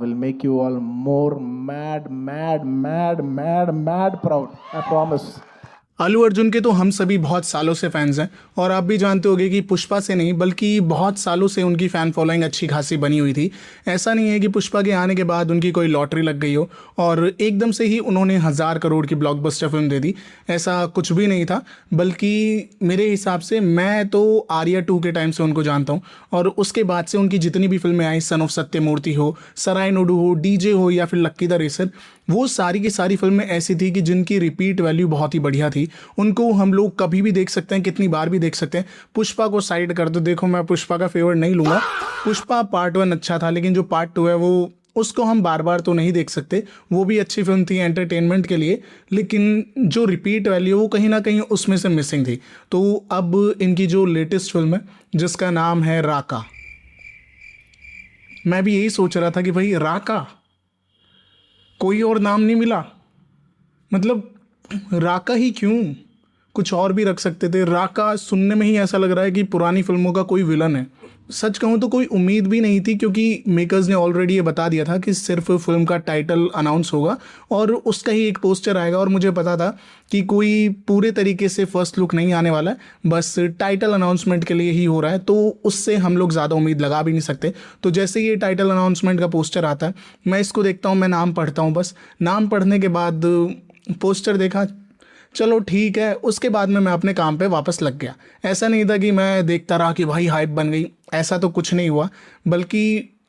will make you all more mad, mad, mad, mad, mad proud. I promise. Allu Arjun के तो हम सभी बहुत सालों से फैंस हैं और आप भी जानते होंगे कि पुष्पा से नहीं बल्कि बहुत सालों से उनकी फ़ैन फॉलोइंग अच्छी खासी बनी हुई थी। ऐसा नहीं है कि पुष्पा के आने के बाद उनकी कोई लॉटरी लग गई हो और एकदम से ही उन्होंने 1,000 करोड़ की ब्लॉकबस्टर फिल्म दे दी। ऐसा कुछ भी नहीं था, बल्कि मेरे हिसाब से मैं तो आर्या 2 के टाइम से उनको जानता हूँ और उसके बाद से उनकी जितनी भी फिल्में आई, सन ऑफ सत्यमूर्ति हो, सराय नोडू हो, डीजे हो या फिर लक्की द रेसर, वो सारी की सारी फिल्में ऐसी थी कि जिनकी रिपीट वैल्यू बहुत ही बढ़िया थी। उनको हम लोग कभी भी देख सकते हैं, कितनी बार भी देख सकते हैं। पुष्पा को साइड कर दो, देखो मैं पुष्पा का फेवर नहीं लूँगा। पुष्पा पार्ट 1 अच्छा था, लेकिन जो पार्ट 2 है वो उसको हम बार बार तो नहीं देख सकते। वो भी अच्छी फिल्म थी एंटरटेनमेंट के लिए, लेकिन जो रिपीट वैल्यू वो कहीं ना कहीं उसमें से मिसिंग थी। तो अब इनकी जो लेटेस्ट फिल्म है जिसका नाम है राका, मैं भी यही सोच रहा था कि भाई राका, कोई और नाम नहीं मिला, मतलब राका ही क्यों, कुछ और भी रख सकते थे। राका सुनने में ही ऐसा लग रहा है कि पुरानी फिल्मों का कोई विलन है। सच कहूँ तो कोई उम्मीद भी नहीं थी, क्योंकि मेकर्स ने ऑलरेडी ये बता दिया था कि सिर्फ फिल्म का टाइटल अनाउंस होगा और उसका ही एक पोस्टर आएगा, और मुझे पता था कि कोई पूरे तरीके से फर्स्ट लुक नहीं आने वाला है, बस टाइटल अनाउंसमेंट के लिए ही हो रहा है, तो उससे हम लोग ज़्यादा उम्मीद लगा भी नहीं सकते। तो जैसे ये टाइटल अनाउंसमेंट का पोस्टर आता है, मैं इसको देखता हूँ, मैं नाम पढ़ता हूँ, बस नाम पढ़ने के बाद पोस्टर देखा, चलो ठीक है, उसके बाद में मैं अपने काम पे वापस लग गया। ऐसा नहीं था कि मैं देखता रहा कि भाई हाइप बन गई, ऐसा तो कुछ नहीं हुआ, बल्कि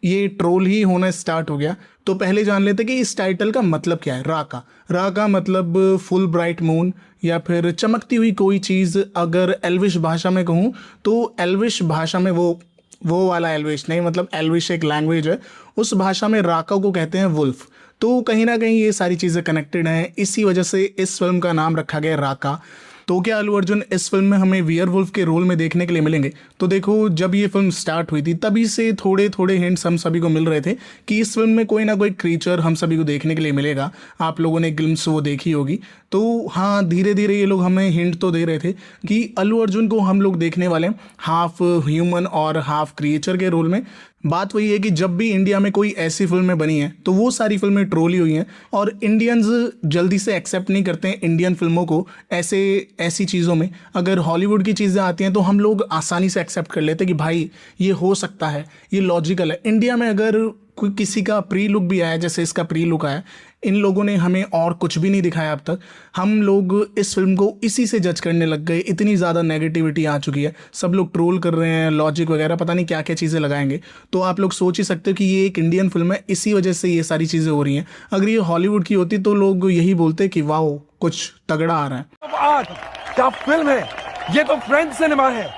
ये ट्रोल ही होना स्टार्ट हो गया। तो पहले जान लेते कि इस टाइटल का मतलब क्या है। राका, राका मतलब फुल ब्राइट मून या फिर चमकती हुई कोई चीज़। अगर एल्विश भाषा में कहूँ तो एल्विश भाषा में वो वाला एल्विश नहीं, मतलब एल्विश एक लैंग्वेज है, उस भाषा में राका को कहते हैं वुल्फ। तो कहीं ना कहीं ये सारी चीज़ें कनेक्टेड हैं, इसी वजह से इस फिल्म का नाम रखा गया राका। तो क्या अल्लू अर्जुन इस फिल्म में हमें वियर वुल्फ के रोल में देखने के लिए मिलेंगे? तो देखो, जब ये फिल्म स्टार्ट हुई थी तभी से थोड़े थोड़े हिंट्स हम सभी को मिल रहे थे कि इस फिल्म में कोई ना कोई क्रीचर हम सभी को देखने के लिए मिलेगा। आप लोगों ने ग्लिम्स वो देखी होगी। तो हाँ, धीरे धीरे ये लोग हमें हिंट तो दे रहे थे कि अल्लू अर्जुन को हम लोग देखने वाले हैं हाफ ह्यूमन और हाफ क्रिएचर के रोल में। बात वही है कि जब भी इंडिया में कोई ऐसी फिल्में बनी हैं तो वो सारी फिल्में ट्रोली हुई हैं, और इंडियंस जल्दी से एक्सेप्ट नहीं करते हैं इंडियन फिल्मों को। ऐसी चीज़ों में अगर हॉलीवुड की चीज़ें आती हैं तो हम लोग आसानी से एक्सेप्ट कर लेते हैं कि भाई ये हो सकता है, ये लॉजिकल है। इंडिया में अगर कोई किसी का प्री लुक भी आया, जैसे इसका प्री लुक आया, इन लोगों ने हमें और कुछ भी नहीं दिखाया अब तक, हम लोग इस फिल्म को इसी से जज करने लग गए। इतनी ज़्यादा नेगेटिविटी आ चुकी है, सब लोग ट्रोल कर रहे हैं, लॉजिक वगैरह पता नहीं क्या क्या चीज़ें लगाएंगे। तो आप लोग सोच ही सकते हो कि ये एक इंडियन फिल्म है, इसी वजह से ये सारी चीज़ें हो रही हैं। अगर ये हॉलीवुड की होती तो लोग यही बोलते कि वाओ, कुछ तगड़ा आ रहा है। आर्ट क्या फिल्म है, ये तो फ्रेंच सिनेमा है,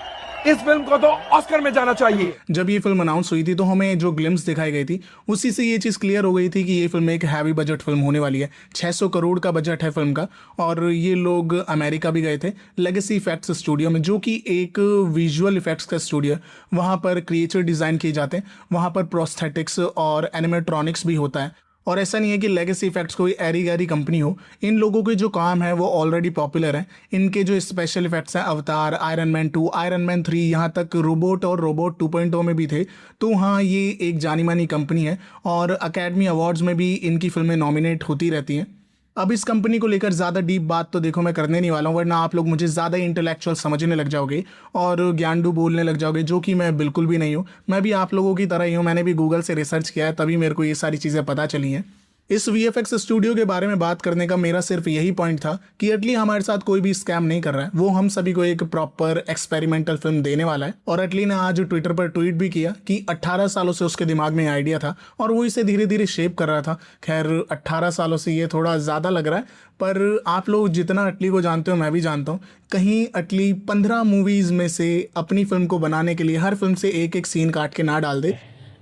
इस फिल्म को तो ऑस्कर में जाना चाहिए। जब ये फिल्म अनाउंस हुई थी तो हमें जो ग्लिम्स दिखाई गई थी उसी से ये चीज़ क्लियर हो गई थी कि ये फिल्म एक हैवी बजट फिल्म होने वाली है। 600 करोड़ का बजट है फिल्म का, और ये लोग अमेरिका भी गए थे लेगेसी इफेक्ट्स स्टूडियो में, जो कि एक विजुअल इफेक्ट्स का स्टूडियो है। वहाँ पर क्रिएचर डिज़ाइन किए जाते हैं, वहाँ पर प्रोस्थेटिक्स और एनिमेट्रॉनिक्स भी होता है। और ऐसा नहीं है कि लेगेसी इफेक्ट्स कोई एरी गैरी कंपनी हो, इन लोगों के जो काम है वो ऑलरेडी पॉपुलर है। इनके जो स्पेशल इफेक्ट्स हैं, अवतार, आयरन मैन 2, आयरन मैन 3, यहाँ तक रोबोट और रोबोट 2.0 में भी थे। तो हाँ, ये एक जानी मानी कंपनी है और अकेडमी अवार्ड्स में भी इनकी फिल्में नॉमिनेट होती रहती हैं। अब इस कंपनी को लेकर ज़्यादा डीप बात तो देखो मैं करने नहीं वाला हूँ, वरना आप लोग मुझे ज़्यादा इंटेलेक्चुअल समझने लग जाओगे और ज्ञानडू बोलने लग जाओगे, जो कि मैं बिल्कुल भी नहीं हूँ। मैं भी आप लोगों की तरह ही हूँ, मैंने भी गूगल से रिसर्च किया है, तभी मेरे को ये सारी चीज़ें पता चली हैं। इस VFX स्टूडियो के बारे में बात करने का मेरा सिर्फ यही पॉइंट था कि अटली हमारे साथ कोई भी स्कैम नहीं कर रहा है, वो हम सभी को एक प्रॉपर एक्सपेरिमेंटल फिल्म देने वाला है। और अटली ने आज ट्विटर पर ट्वीट भी किया कि 18 सालों से उसके दिमाग में आइडिया था और वो इसे धीरे धीरे शेप कर रहा था। खैर 18 सालों से ये थोड़ा ज़्यादा लग रहा है, पर आप लोग जितना अटली को जानते हो मैं भी जानता हूँ। कहीं अटली 15 मूवीज़ में से अपनी फिल्म को बनाने के लिए हर फिल्म से एक एक सीन काट के ना डाल दे।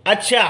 अच्छा।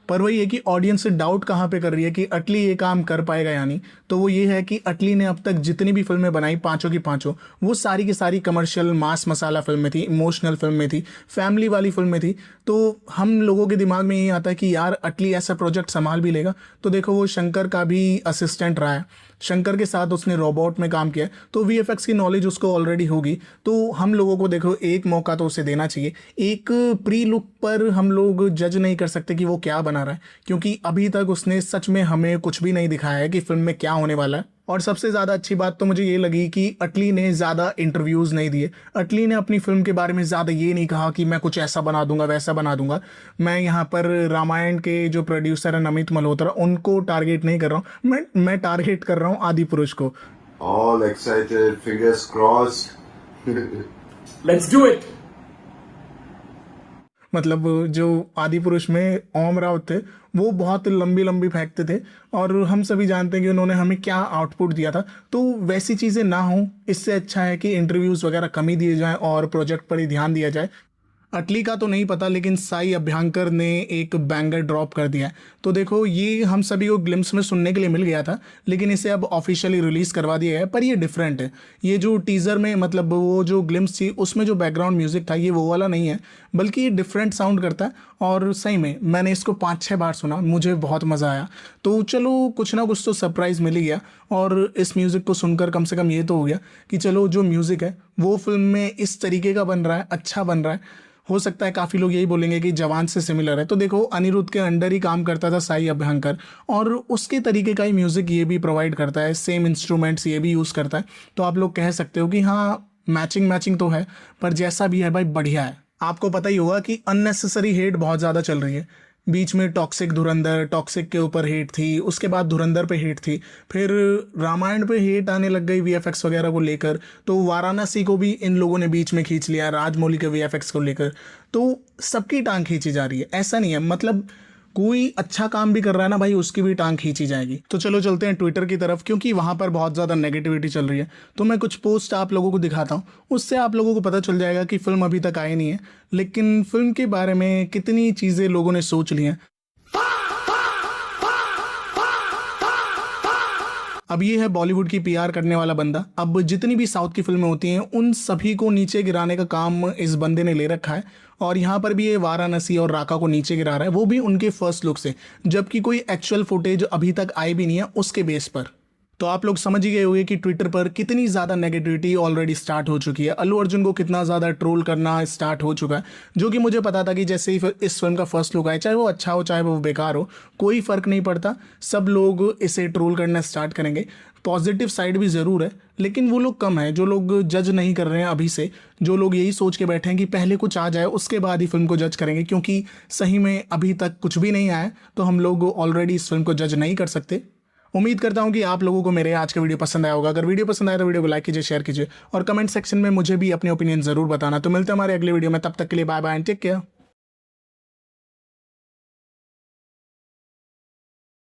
पर वही है कि ऑडियंस से डाउट कहाँ पे कर रही है कि अटली ये काम कर पाएगा या नहीं। तो वो ये है कि अटली ने अब तक जितनी भी फिल्में बनाई, पांचों की पांचों, वो सारी की सारी कमर्शियल मास मसाला फिल्में थी, इमोशनल फिल्में थी, फैमिली वाली फिल्में थी। तो हम लोगों के दिमाग में यही आता है कि यार अटली ऐसा प्रोजेक्ट संभाल भी लेगा। तो देखो, वो शंकर का भी असिस्टेंट रहा है, शंकर के साथ उसने रोबोट में काम किया है, तो वीएफएक्स की नॉलेज उसको ऑलरेडी होगी। तो हम लोगों को देखो एक मौका तो उसे देना चाहिए। एक प्री लुक पर हम लोग जज नहीं कर सकते कि वो क्या बना रहा है, क्योंकि अभी तक उसने सच में हमें कुछ भी नहीं दिखाया है कि फिल्म में क्या होने वाला है। और सबसे ज़्यादा अच्छी बात तो मुझे ये लगी कि अटली ने ज़्यादा इंटरव्यूज़ नहीं दिए। अटली ने अपनी फिल्म के बारे में ज़्यादा ये नहीं कहा कि मैं कुछ ऐसा बना दूंगा वैसा बना दूंगा। मैं यहाँ पर रामायण के जो प्रोड्यूसर हैं अमित मल्होत्रा, उनको टारगेट नहीं कर रहा हूँ, मैं टारगेट कर रहा हूँ आदि पुरुष को। All excited, fingers crossed. Let's do it. मतलब जो आदि पुरुष में ओम राउत थे वो बहुत लंबी लंबी फेंकते थे, और हम सभी जानते हैं कि उन्होंने हमें क्या आउटपुट दिया था। तो वैसी चीज़ें ना हो, इससे अच्छा है कि इंटरव्यूज़ वगैरह कम ही दिए जाएं और प्रोजेक्ट पर ही ध्यान दिया जाए। अटली का तो नहीं पता, लेकिन साई अभ्यंकर ने एक बैंगर ड्रॉप कर दिया है। तो देखो ये हम सभी को ग्लिम्स में सुनने के लिए मिल गया था, लेकिन इसे अब ऑफिशियली रिलीज़ करवा दिया है। पर ये डिफरेंट है। ये जो टीज़र में मतलब वो जो ग्लिम्स थी उसमें जो बैकग्राउंड म्यूज़िक था ये वो वाला नहीं है, बल्कि ये डिफरेंट साउंड करता है। और सही में मैंने इसको 5-6 बार सुना, मुझे बहुत मज़ा आया। तो चलो कुछ ना कुछ तो सरप्राइज़ मिल ही गया, और इस म्यूज़िक को सुनकर कम से कम ये तो हो गया कि चलो जो म्यूज़िक है वो फिल्म में इस तरीके का बन रहा है, अच्छा बन रहा है। हो सकता है काफ़ी लोग यही बोलेंगे कि जवान से सिमिलर है। तो देखो अनिरुद्ध के अंडर ही काम करता था साई अभ्यंकर, और उसके तरीके का ही म्यूज़िक ये भी प्रोवाइड करता है, सेम इंस्ट्रूमेंट्स ये भी यूज़ करता है। तो आप लोग कह सकते हो कि हाँ मैचिंग तो है, पर जैसा भी है भाई बढ़िया है। आपको पता ही होगा कि अननेसेसरी हेट बहुत ज़्यादा चल रही है। बीच में टॉक्सिक धुरंधर, टॉक्सिक के ऊपर हेट थी, उसके बाद धुरंधर पे हेट थी, फिर रामायण पे हेट आने लग गई वीएफएक्स वगैरह को लेकर। तो वाराणसी को भी इन लोगों ने बीच में खींच लिया राजमौली के वीएफएक्स को लेकर। तो सबकी टांग खींची जा रही है, ऐसा नहीं है मतलब कोई अच्छा काम भी कर रहा है ना भाई, उसकी भी टांग खींची जाएगी। तो चलो चलते हैं ट्विटर की तरफ, क्योंकि वहाँ पर बहुत ज़्यादा नेगेटिविटी चल रही है। तो मैं कुछ पोस्ट आप लोगों को दिखाता हूँ, उससे आप लोगों को पता चल जाएगा कि फिल्म अभी तक आई नहीं है, लेकिन फिल्म के बारे में कितनी चीज़ें लोगों ने सोच ली हैं। अब ये है बॉलीवुड की पीआर करने वाला बंदा। अब जितनी भी साउथ की फिल्में होती हैं उन सभी को नीचे गिराने का काम इस बंदे ने ले रखा है, और यहाँ पर भी ये वाराणसी और राका को नीचे गिरा रहा है, वो भी उनके फर्स्ट लुक से, जबकि कोई एक्चुअल फुटेज अभी तक आई भी नहीं है उसके बेस पर। तो आप लोग समझ ही गए होंगे कि ट्विटर पर कितनी ज़्यादा नेगेटिविटी ऑलरेडी स्टार्ट हो चुकी है। अल्लू अर्जुन को कितना ज़्यादा ट्रोल करना स्टार्ट हो चुका है, जो कि मुझे पता था कि जैसे ही इस फिल्म का फर्स्ट लुक आए, चाहे वो अच्छा हो चाहे वो बेकार हो, कोई फ़र्क नहीं पड़ता, सब लोग इसे ट्रोल करना स्टार्ट करेंगे। पॉजिटिव साइड भी ज़रूर है, लेकिन वो लोग कम है जो लोग जज नहीं कर रहे हैं अभी से, जो लोग यही सोच के बैठे हैं कि पहले कुछ आ जाए उसके बाद ही फिल्म को जज करेंगे, क्योंकि सही में अभी तक कुछ भी नहीं आया तो हम लोग ऑलरेडी इस फिल्म को जज नहीं कर सकते। उम्मीद करता हूं कि आप लोगों को मेरे आज का वीडियो पसंद आया होगा। अगर वीडियो पसंद आया तो वीडियो को लाइक कीजिए, शेयर कीजिए, और कमेंट सेक्शन में मुझे भी अपने ओपिनियन ज़रूर बताना। तो मिलते हैं हमारे अगले वीडियो में, तब तक के लिए bye bye and take care.